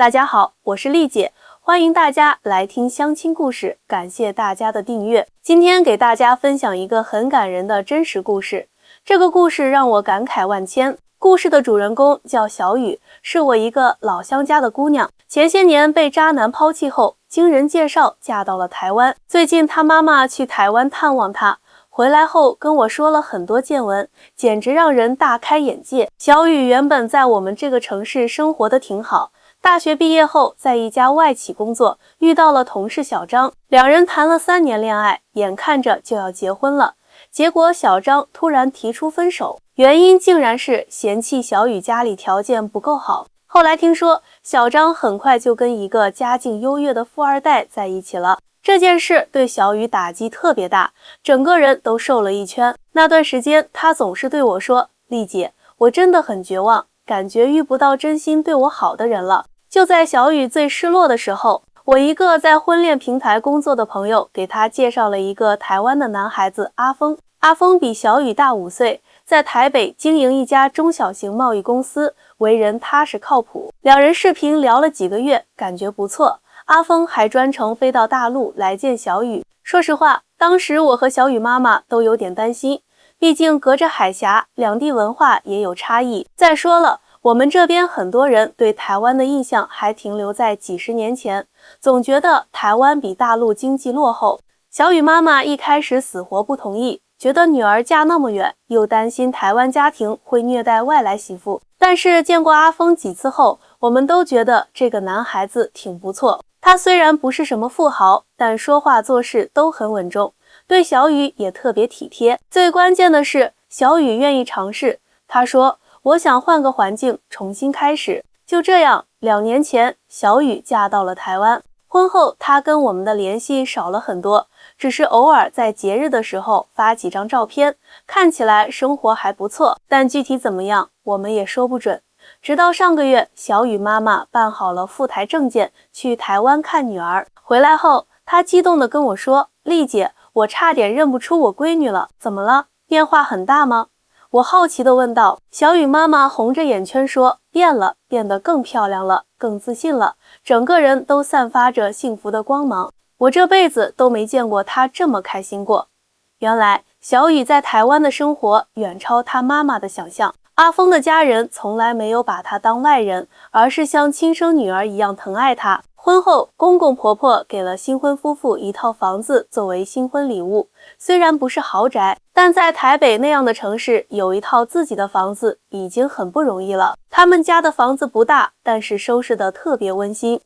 大家好，我是丽姐，欢迎大家来听相亲故事，感谢大家的订阅。今天给大家分享一个很感人的真实故事，这个故事让我感慨万千。故事的主人公叫小雨，是我一个老乡家的姑娘，前些年被渣男抛弃后，经人介绍嫁到了台湾。最近她妈妈去台湾探望她，回来后跟我说了很多见闻，简直让人大开眼界。小雨原本在我们这个城市生活的挺好，大学毕业后在一家外企工作，遇到了同事小张，两人谈了3年恋爱，眼看着就要结婚了。结果小张突然提出分手，原因竟然是嫌弃小雨家里条件不够好。后来听说小张很快就跟一个家境优越的富二代在一起了，这件事对小雨打击特别大，整个人都瘦了一圈。那段时间他总是对我说，丽姐，我真的很绝望，感觉遇不到真心对我好的人了。就在小雨最失落的时候，我一个在婚恋平台工作的朋友给他介绍了一个台湾的男孩子阿峰。阿峰比小雨大5岁，在台北经营一家中小型贸易公司，为人踏实靠谱。两人视频聊了几个月，感觉不错。阿峰还专程飞到大陆来见小雨。说实话，当时我和小雨妈妈都有点担心，毕竟隔着海峡，两地文化也有差异。再说了，我们这边很多人对台湾的印象还停留在几十年前，总觉得台湾比大陆经济落后。小雨妈妈一开始死活不同意，觉得女儿嫁那么远，又担心台湾家庭会虐待外来媳妇。但是见过阿峰几次后，我们都觉得这个男孩子挺不错。他虽然不是什么富豪，但说话做事都很稳重，对小雨也特别体贴。最关键的是，小雨愿意尝试。他说，我想换个环境，重新开始。就这样，2年前，小雨嫁到了台湾。婚后，她跟我们的联系少了很多，只是偶尔在节日的时候发几张照片，看起来生活还不错，但具体怎么样，我们也说不准。直到上个月，小雨妈妈办好了赴台证件，去台湾看女儿。回来后，她激动地跟我说，丽姐，我差点认不出我闺女了，怎么了？变化很大吗？我好奇地问道。小雨妈妈红着眼圈说，变了，变得更漂亮了，更自信了，整个人都散发着幸福的光芒。我这辈子都没见过她这么开心过。原来小雨在台湾的生活远超她妈妈的想象。阿峰的家人从来没有把她当外人，而是像亲生女儿一样疼爱她。婚后，公公婆婆给了新婚夫妇一套房子作为新婚礼物，虽然不是豪宅，但在台北那样的城市，有一套自己的房子已经很不容易了。他们家的房子不大，但是收拾得特别温馨。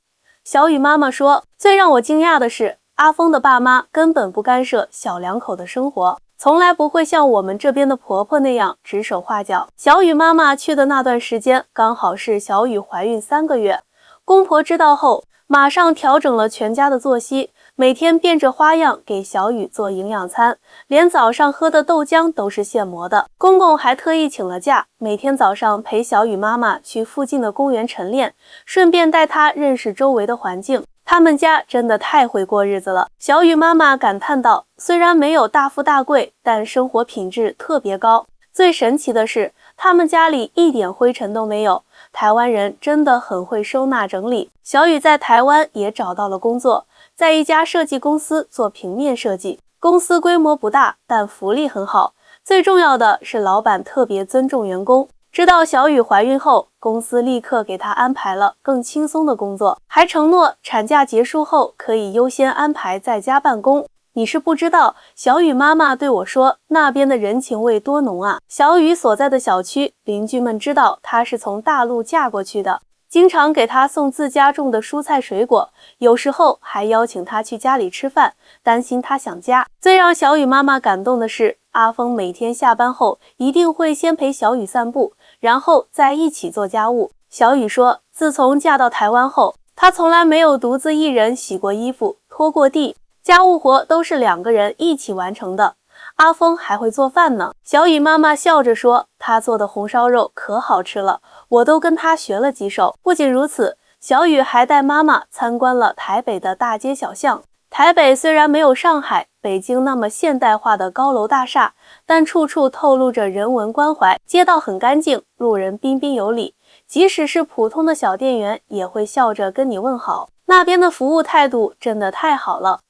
小雨妈妈说，最让我惊讶的是，阿峰的爸妈根本不干涉小两口的生活，从来不会像我们这边的婆婆那样指手画脚。小雨妈妈去的那段时间，刚好是小雨怀孕3个月，公婆知道后，马上调整了全家的作息，每天变着花样给小雨做营养餐，连早上喝的豆浆都是现磨的。公公还特意请了假，每天早上陪小雨妈妈去附近的公园晨练，顺便带她认识周围的环境。他们家真的太会过日子了。小雨妈妈感叹道，虽然没有大富大贵，但生活品质特别高。最神奇的是，他们家里一点灰尘都没有，台湾人真的很会收纳整理。小雨在台湾也找到了工作，在一家设计公司做平面设计，公司规模不大，但福利很好。最重要的是，老板特别尊重员工。知道小雨怀孕后，公司立刻给她安排了更轻松的工作，还承诺产假结束后可以优先安排在家办公。你是不知道，小雨妈妈对我说，那边的人情味多浓啊！小雨所在的小区，邻居们知道她是从大陆嫁过去的，经常给她送自家种的蔬菜水果，有时候还邀请她去家里吃饭，担心她想家。最让小雨妈妈感动的是，阿峰每天下班后一定会先陪小雨散步，然后再一起做家务。小雨说，自从嫁到台湾后，她从来没有独自一人洗过衣服、拖过地，家务活都是2个人一起完成的。阿峰还会做饭呢。小雨妈妈笑着说，他做的红烧肉可好吃了，我都跟他学了几手。不仅如此，小雨还带妈妈参观了台北的大街小巷。台北虽然没有上海、北京那么现代化的高楼大厦，但处处透露着人文关怀，街道很干净，路人彬彬有礼，即使是普通的小店员也会笑着跟你问好，那边的服务态度真的太好了。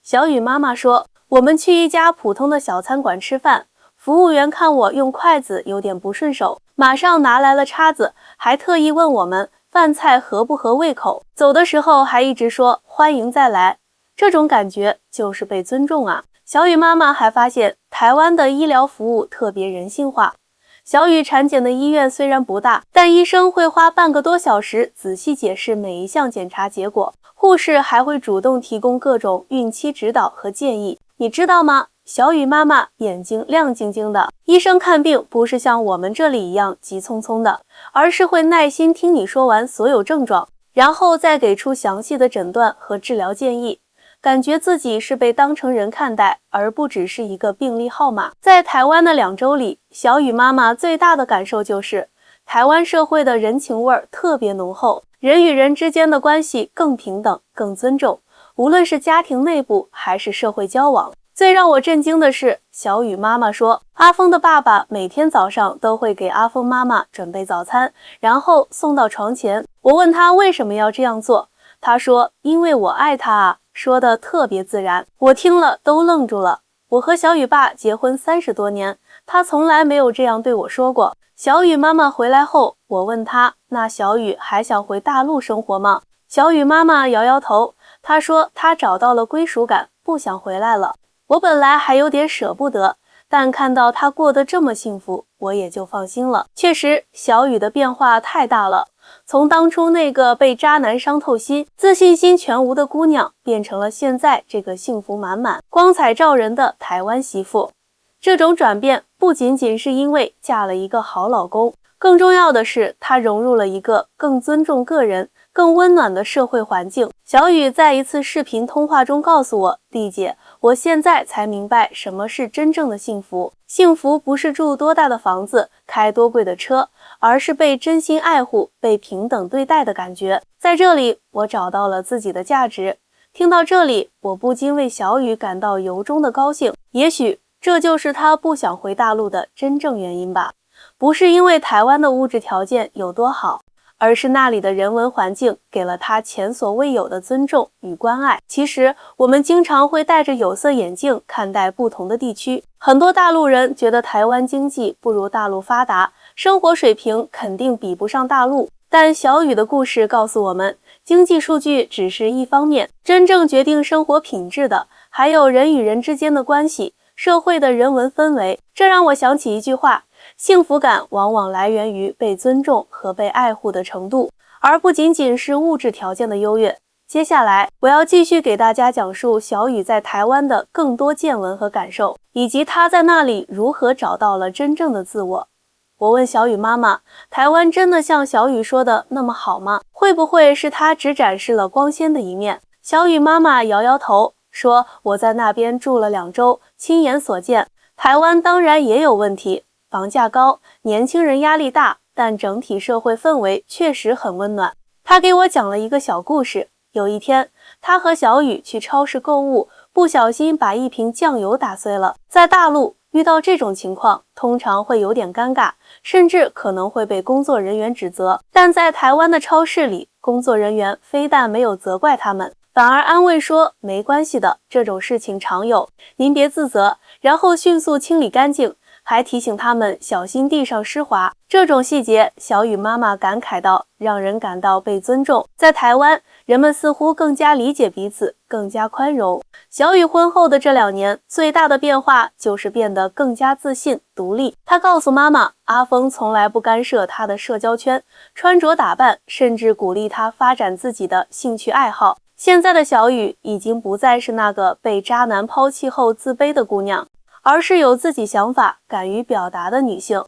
小雨妈妈说，我们去一家普通的小餐馆吃饭，服务员看我用筷子有点不顺手，马上拿来了叉子，还特意问我们饭菜合不合胃口，走的时候还一直说欢迎再来，这种感觉就是被尊重啊。小雨妈妈还发现，台湾的医疗服务特别人性化。小雨产检的医院虽然不大，但医生会花半个多小时仔细解释每一项检查结果，护士还会主动提供各种孕期指导和建议。你知道吗？小雨妈妈眼睛亮晶晶的，医生看病不是像我们这里一样急匆匆的，而是会耐心听你说完所有症状，然后再给出详细的诊断和治疗建议。感觉自己是被当成人看待，而不只是一个病历号码。在台湾的2周里，小雨妈妈最大的感受就是，台湾社会的人情味儿特别浓厚，人与人之间的关系更平等、更尊重，无论是家庭内部还是社会交往。最让我震惊的是，小雨妈妈说，阿峰的爸爸每天早上都会给阿峰妈妈准备早餐，然后送到床前。我问他为什么要这样做，他说，因为我爱他啊。说的特别自然，我听了都愣住了。我和小雨爸结婚30多年，他从来没有这样对我说过。小雨妈妈回来后，我问他，那小雨还想回大陆生活吗？小雨妈妈摇摇头，她说她找到了归属感，不想回来了。我本来还有点舍不得，但看到她过得这么幸福，我也就放心了。确实，小雨的变化太大了。从当初那个被渣男伤透心、自信心全无的姑娘，变成了现在这个幸福满满、光彩照人的台湾媳妇。这种转变不仅仅是因为嫁了一个好老公，更重要的是她融入了一个更尊重个人、更温暖的社会环境。小雨在一次视频通话中告诉我，丽姐，我现在才明白什么是真正的幸福。幸福不是住多大的房子、开多贵的车，而是被真心爱护、被平等对待的感觉。在这里，我找到了自己的价值。听到这里，我不禁为小雨感到由衷的高兴。也许这就是她不想回大陆的真正原因吧。不是因为台湾的物质条件有多好，而是那里的人文环境给了她前所未有的尊重与关爱。其实，我们经常会戴着有色眼镜看待不同的地区。很多大陆人觉得台湾经济不如大陆发达，生活水平肯定比不上大陆。但小雨的故事告诉我们，经济数据只是一方面，真正决定生活品质的，还有人与人之间的关系，社会的人文氛围。这让我想起一句话，幸福感往往来源于被尊重和被爱护的程度，而不仅仅是物质条件的优越。接下来，我要继续给大家讲述小雨在台湾的更多见闻和感受，以及她在那里如何找到了真正的自我。我问小雨妈妈，台湾真的像小雨说的那么好吗？会不会是她只展示了光鲜的一面？小雨妈妈摇摇头，说我在那边住了2周，亲眼所见，台湾当然也有问题，房价高，年轻人压力大，但整体社会氛围确实很温暖。她给我讲了一个小故事。有一天，她和小雨去超市购物，不小心把一瓶酱油打碎了。在大陆遇到这种情况，通常会有点尴尬，甚至可能会被工作人员指责。但在台湾的超市里，工作人员非但没有责怪他们，反而安慰说没关系的，这种事情常有，您别自责，然后迅速清理干净，还提醒他们小心地上湿滑。这种细节，小雨妈妈感慨到，让人感到被尊重。在台湾，人们似乎更加理解彼此，更加宽容。小雨婚后的这2年，最大的变化就是变得更加自信、独立。她告诉妈妈，阿峰从来不干涉她的社交圈、穿着打扮，甚至鼓励她发展自己的兴趣爱好。现在的小雨已经不再是那个被渣男抛弃后自卑的姑娘，而是有自己想法、敢于表达的女性。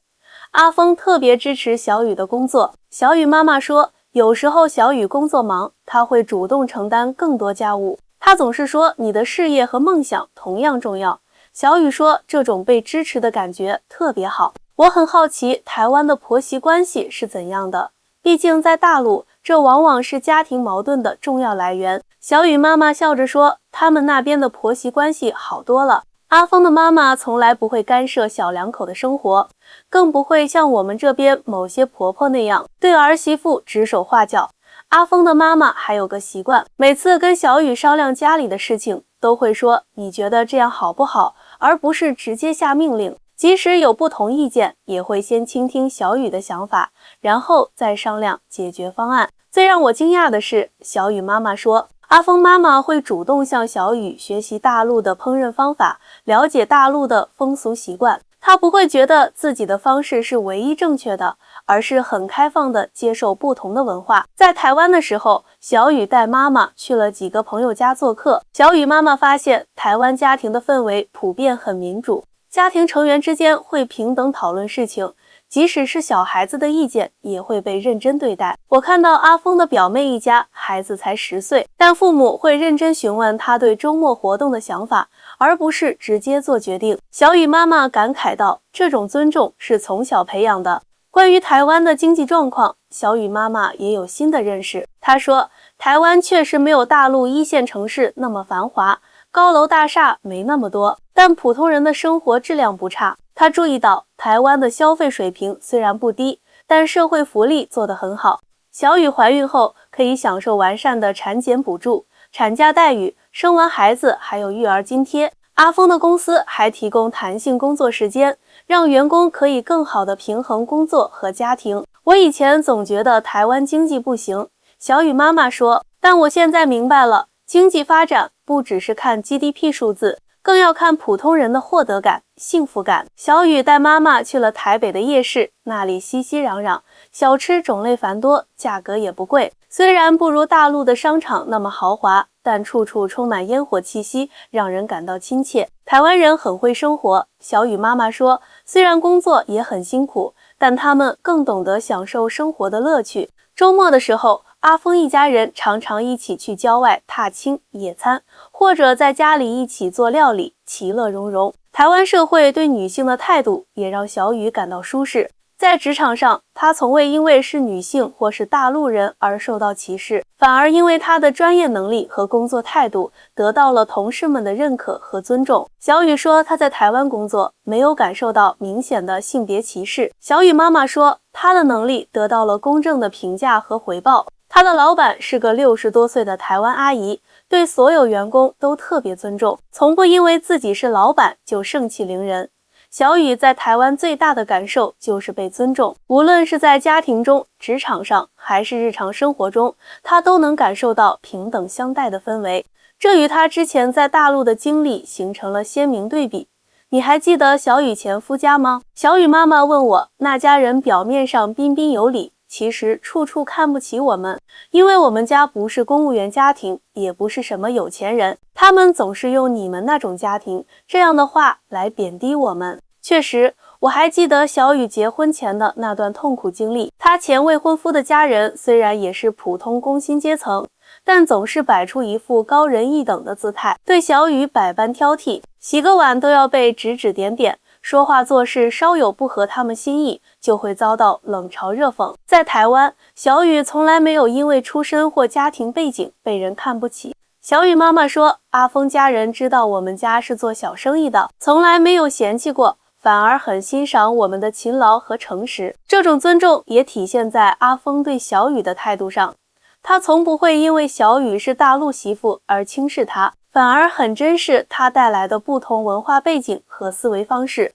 阿峰特别支持小雨的工作。小雨妈妈说，有时候小雨工作忙，她会主动承担更多家务。她总是说，你的事业和梦想同样重要。小雨说，这种被支持的感觉特别好。我很好奇，台湾的婆媳关系是怎样的？毕竟在大陆，这往往是家庭矛盾的重要来源。小雨妈妈笑着说，他们那边的婆媳关系好多了。阿峰的妈妈从来不会干涉小两口的生活，更不会像我们这边某些婆婆那样对儿媳妇指手画脚。阿峰的妈妈还有个习惯，每次跟小雨商量家里的事情，都会说你觉得这样好不好，而不是直接下命令。即使有不同意见，也会先倾听小雨的想法，然后再商量解决方案。最让我惊讶的是，小雨妈妈说，阿峰妈妈会主动向小雨学习大陆的烹饪方法，了解大陆的风俗习惯。她不会觉得自己的方式是唯一正确的，而是很开放地接受不同的文化。在台湾的时候，小雨带妈妈去了几个朋友家做客，小雨妈妈发现台湾家庭的氛围普遍很民主，家庭成员之间会平等讨论事情，即使是小孩子的意见也会被认真对待。我看到阿峰的表妹一家孩子才10岁，但父母会认真询问他对周末活动的想法，而不是直接做决定。小雨妈妈感慨道，这种尊重是从小培养的。关于台湾的经济状况，小雨妈妈也有新的认识。她说，台湾确实没有大陆1线城市那么繁华，高楼大厦没那么多，但普通人的生活质量不差。她注意到，台湾的消费水平虽然不低，但社会福利做得很好。小雨怀孕后可以享受完善的产检补助、产假待遇，生完孩子还有育儿津贴。阿峰的公司还提供弹性工作时间，让员工可以更好地平衡工作和家庭。我以前总觉得台湾经济不行，小雨妈妈说，但我现在明白了，经济发展不只是看 GDP 数字，更要看普通人的获得感、幸福感。小雨带妈妈去了台北的夜市，那里熙熙攘攘，小吃种类繁多，价格也不贵。虽然不如大陆的商场那么豪华，但处处充满烟火气息，让人感到亲切。台湾人很会生活，小雨妈妈说，虽然工作也很辛苦，但他们更懂得享受生活的乐趣。周末的时候，阿峰一家人常常一起去郊外踏青、野餐，或者在家里一起做料理，其乐融融。台湾社会对女性的态度也让小雨感到舒适。在职场上，她从未因为是女性或是大陆人而受到歧视，反而因为她的专业能力和工作态度得到了同事们的认可和尊重。小雨说，她在台湾工作没有感受到明显的性别歧视。小雨妈妈说，她的能力得到了公正的评价和回报。她的老板是个60多岁的台湾阿姨，对所有员工都特别尊重，从不因为自己是老板就盛气凌人。小雨在台湾最大的感受就是被尊重，无论是在家庭中、职场上，还是日常生活中，她都能感受到平等相待的氛围。这与她之前在大陆的经历形成了鲜明对比。你还记得小雨前夫家吗？小雨妈妈问我，那家人表面上彬彬有礼，其实处处看不起我们，因为我们家不是公务员家庭，也不是什么有钱人，他们总是用你们那种家庭这样的话来贬低我们。确实，我还记得小雨结婚前的那段痛苦经历。她前未婚夫的家人虽然也是普通工薪阶层，但总是摆出一副高人一等的姿态，对小雨百般挑剔，洗个碗都要被指指点点，说话做事稍有不合他们心意，就会遭到冷嘲热讽。在台湾，小雨从来没有因为出身或家庭背景被人看不起。小雨妈妈说，阿峰家人知道我们家是做小生意的，从来没有嫌弃过，反而很欣赏我们的勤劳和诚实。这种尊重也体现在阿峰对小雨的态度上，他从不会因为小雨是大陆媳妇而轻视她，反而很珍视她带来的不同文化背景和思维方式。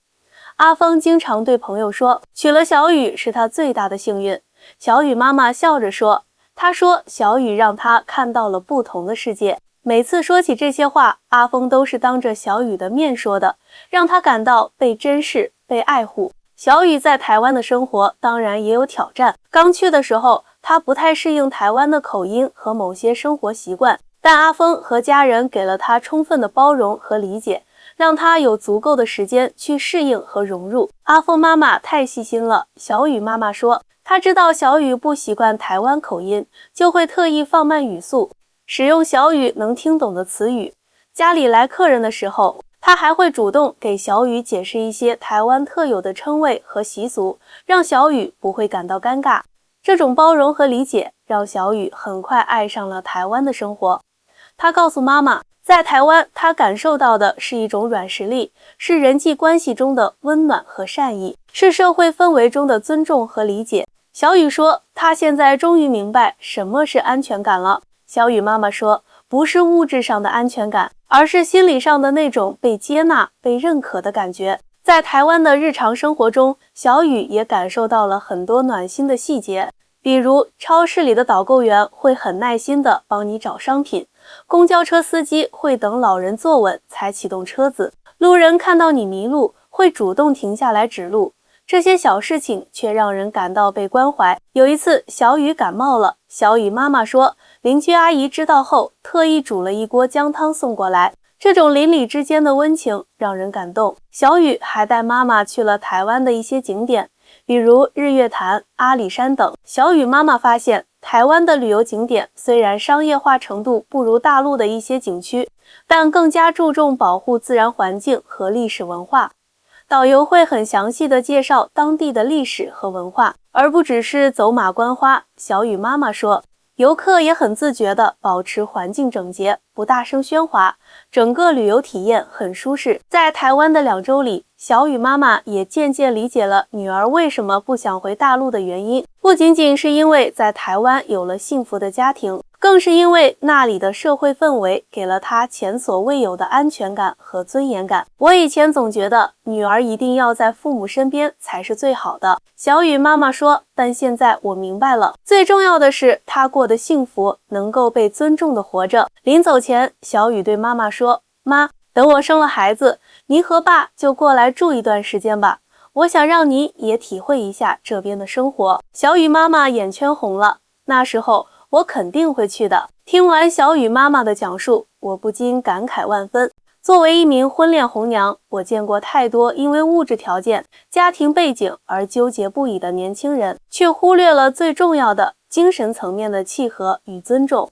阿峰经常对朋友说，娶了小雨是他最大的幸运。小雨妈妈笑着说，她说小雨让她看到了不同的世界。每次说起这些话，阿峰都是当着小雨的面说的，让她感到被珍视、被爱护。小雨在台湾的生活当然也有挑战，刚去的时候，她不太适应台湾的口音和某些生活习惯，但阿峰和家人给了她充分的包容和理解，让她有足够的时间去适应和融入。阿峰妈妈太细心了，小雨妈妈说，她知道小雨不习惯台湾口音，就会特意放慢语速，使用小雨能听懂的词语。家里来客人的时候，她还会主动给小雨解释一些台湾特有的称谓和习俗，让小雨不会感到尴尬。这种包容和理解让小雨很快爱上了台湾的生活。她告诉妈妈，在台湾，他感受到的是一种软实力，是人际关系中的温暖和善意，是社会氛围中的尊重和理解。小雨说，他现在终于明白什么是安全感了。小雨妈妈说，不是物质上的安全感，而是心理上的那种被接纳、被认可的感觉。在台湾的日常生活中，小雨也感受到了很多暖心的细节，比如超市里的导购员会很耐心地帮你找商品，公交车司机会等老人坐稳才启动车子，路人看到你迷路会主动停下来指路。这些小事情却让人感到被关怀。有一次，小雨感冒了，小雨妈妈说，邻居阿姨知道后，特意煮了一锅姜汤送过来。这种邻里之间的温情让人感动。小雨还带妈妈去了台湾的一些景点，比如日月潭、阿里山等。小雨妈妈发现，台湾的旅游景点虽然商业化程度不如大陆的一些景区，但更加注重保护自然环境和历史文化。导游会很详细地介绍当地的历史和文化，而不只是走马观花。小雨妈妈说，游客也很自觉地保持环境整洁，不大声喧哗，整个旅游体验很舒适。在台湾的2周里，小雨妈妈也渐渐理解了女儿为什么不想回大陆的原因，不仅仅是因为在台湾有了幸福的家庭，更是因为那里的社会氛围给了她前所未有的安全感和尊严感。我以前总觉得女儿一定要在父母身边才是最好的，小雨妈妈说，但现在我明白了，最重要的是她过得幸福，能够被尊重的活着。临走前，小雨对妈妈说，妈，等我生了孩子，您和爸就过来住一段时间吧，我想让您也体会一下这边的生活。小雨妈妈眼圈红了，那时候我肯定会去的。听完小雨妈妈的讲述，我不禁感慨万分。作为一名婚恋红娘，我见过太多因为物质条件、家庭背景而纠结不已的年轻人，却忽略了最重要的精神层面的契合与尊重。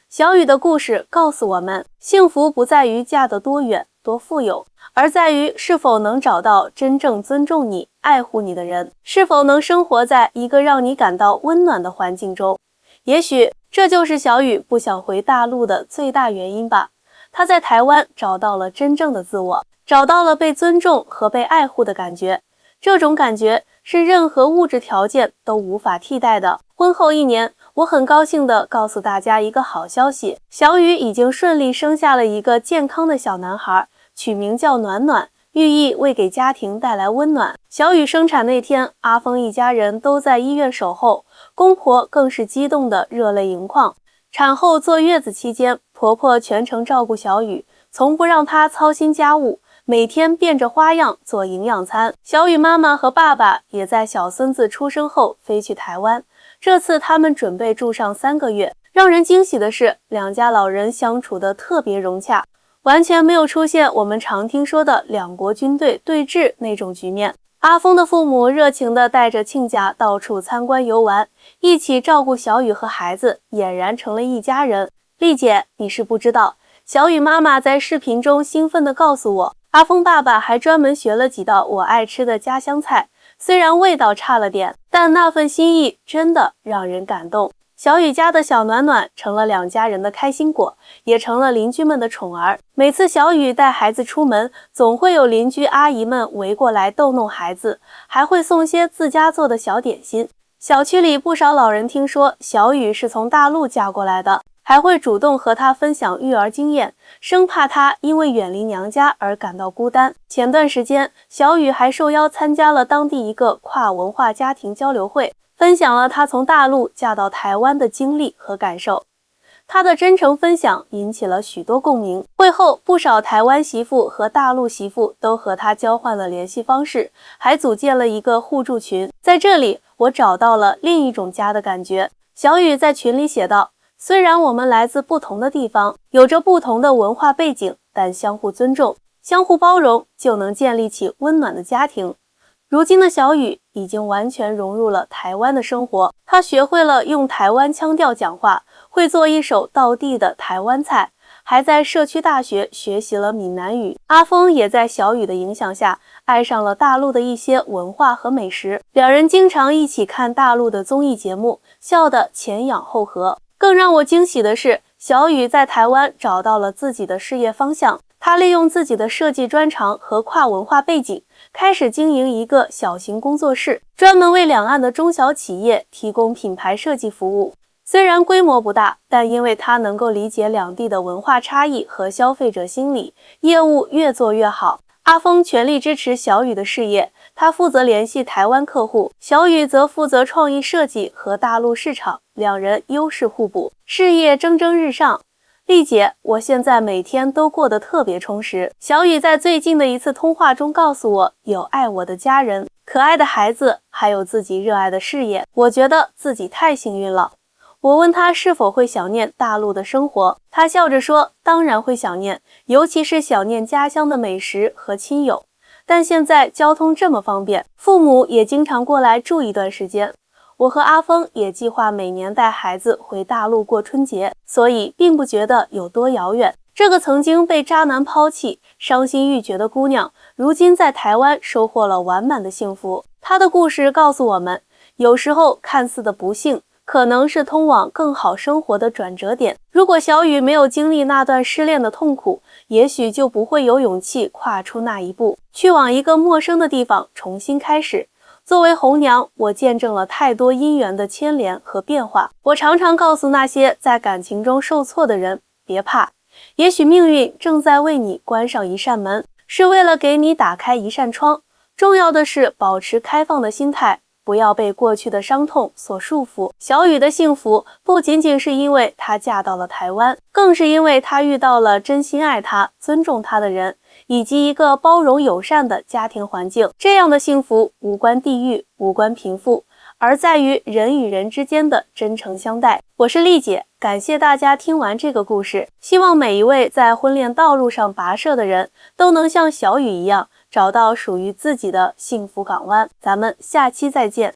小雨的故事告诉我们，幸福不在于嫁得多远、多富有，而在于是否能找到真正尊重你、爱护你的人，是否能生活在一个让你感到温暖的环境中。也许这就是小雨不想回大陆的最大原因吧。他在台湾找到了真正的自我，找到了被尊重和被爱护的感觉。这种感觉是任何物质条件都无法替代的。婚后1年，我很高兴地告诉大家一个好消息，小雨已经顺利生下了一个健康的小男孩，取名叫暖暖，寓意为给家庭带来温暖。小雨生产那天，阿峰一家人都在医院守候，公婆更是激动得热泪盈眶。产后坐月子期间，婆婆全程照顾小雨，从不让她操心家务，每天变着花样做营养餐。小雨妈妈和爸爸也在小孙子出生后飞去台湾，这次他们准备住上3个月。让人惊喜的是，2家老人相处得特别融洽，完全没有出现我们常听说的2国军队对峙那种局面。阿峰的父母热情地带着亲家到处参观游玩，一起照顾小雨和孩子，俨然成了一家人。丽姐，你是不知道，小雨妈妈在视频中兴奋地告诉我，阿峰爸爸还专门学了几道我爱吃的家乡菜，虽然味道差了点，但那份心意真的让人感动。小雨家的小暖暖成了2家人的开心果，也成了邻居们的宠儿。每次小雨带孩子出门，总会有邻居阿姨们围过来逗弄孩子，还会送些自家做的小点心。小区里不少老人听说小雨是从大陆嫁过来的，还会主动和她分享育儿经验，生怕她因为远离娘家而感到孤单。前段时间，小雨还受邀参加了当地一个跨文化家庭交流会，分享了她从大陆嫁到台湾的经历和感受。她的真诚分享引起了许多共鸣。会后，不少台湾媳妇和大陆媳妇都和她交换了联系方式，还组建了一个互助群。在这里，我找到了另一种家的感觉。小雨在群里写道，虽然我们来自不同的地方，有着不同的文化背景，但相互尊重、相互包容，就能建立起温暖的家庭。如今的小雨已经完全融入了台湾的生活，她学会了用台湾腔调讲话，会做一手道地的台湾菜，还在社区大学学习了闽南语。阿峰也在小雨的影响下，爱上了大陆的一些文化和美食，两人经常一起看大陆的综艺节目，笑得前仰后合。更让我惊喜的是，小雨在台湾找到了自己的事业方向。他利用自己的设计专长和跨文化背景，开始经营一个小型工作室，专门为两岸的中小企业提供品牌设计服务。虽然规模不大，但因为他能够理解两地的文化差异和消费者心理，业务越做越好。阿峰全力支持小雨的事业，他负责联系台湾客户，小雨则负责创意设计和大陆市场，两人优势互补，事业蒸蒸日上。丽姐，我现在每天都过得特别充实。小雨在最近的一次通话中告诉我，有爱我的家人、可爱的孩子，还有自己热爱的事业。我觉得自己太幸运了。我问他是否会想念大陆的生活，他笑着说，当然会想念，尤其是想念家乡的美食和亲友。但现在交通这么方便，父母也经常过来住一段时间。我和阿峰也计划每年带孩子回大陆过春节，所以并不觉得有多遥远。这个曾经被渣男抛弃、伤心欲绝的姑娘，如今在台湾收获了完满的幸福。她的故事告诉我们，有时候看似的不幸，可能是通往更好生活的转折点。如果小雨没有经历那段失恋的痛苦，也许就不会有勇气跨出那一步，去往一个陌生的地方重新开始。作为红娘，我见证了太多姻缘的牵连和变化。我常常告诉那些在感情中受挫的人，别怕，也许命运正在为你关上一扇门，是为了给你打开一扇窗。重要的是保持开放的心态，不要被过去的伤痛所束缚。小雨的幸福不仅仅是因为她嫁到了台湾，更是因为她遇到了真心爱她、尊重她的人，以及一个包容友善的家庭环境。这样的幸福无关地域，无关贫富，而在于人与人之间的真诚相待。我是丽姐，感谢大家听完这个故事，希望每一位在婚恋道路上跋涉的人都能像小雨一样，找到属于自己的幸福港湾。咱们下期再见。